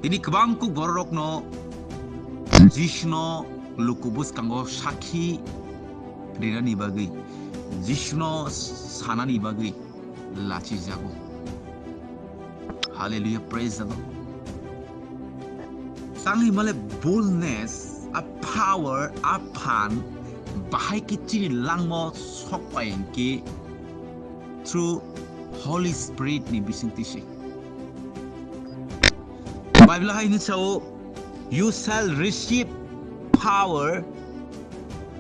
Ini kebangku borok no Jishno lukubus kanggo sakhi rina ni bagi Jishno sana ni bagi lachi jago. Hallelujah, praise the Lord. Sang himale boldness, a power, a pan bahai ki chini langmo sokpain ki through Holy Spirit ni bising tisi. Bible hai ni sao you shall receive power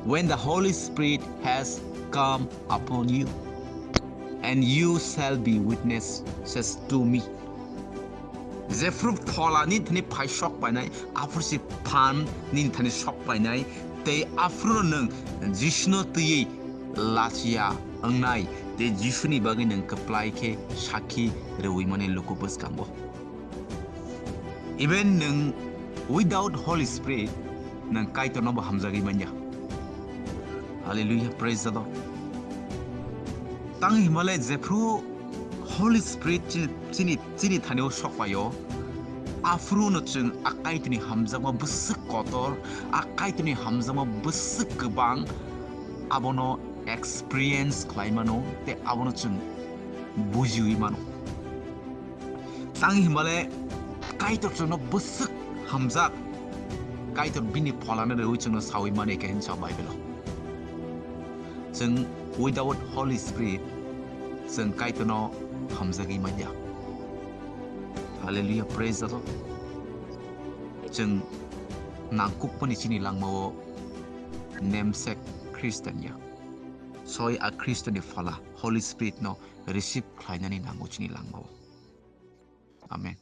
when the Holy Spirit has come upon you, and you shall be witnesses to me. Zefru Phola ni thani phai sok painai afur si pan ni thani sok painai te afru nung jishno tui lachia angnai te jishuni bagi nung kaplai ke sakhi rewi mane lukubus kambo. Even nung without Holy Spirit nang kaito no ba hamzagi manya. Hallelujah, praise the Lord. Tang himale zefru Holy Spirit chini thanyo sokpayo afru no chung akai tuni hamzama busuk kotor akai tuni hamzama busuk kebang abono experience klaimano te abono chung bujiwi mano. Tang himale kaito chung no busuk hamzak kaito bini Phola na rewi chung no sawi mane ke hin sa Bible. Chung without Holy Spirit chung kaito no hamzagi manya. Hallelujah, praise the Lord. Chung nangkuk pani chini langmo namesake Christian ya. Soy a Christian Phola Holy Spirit no receive klainani nangu chini langmo. Amen.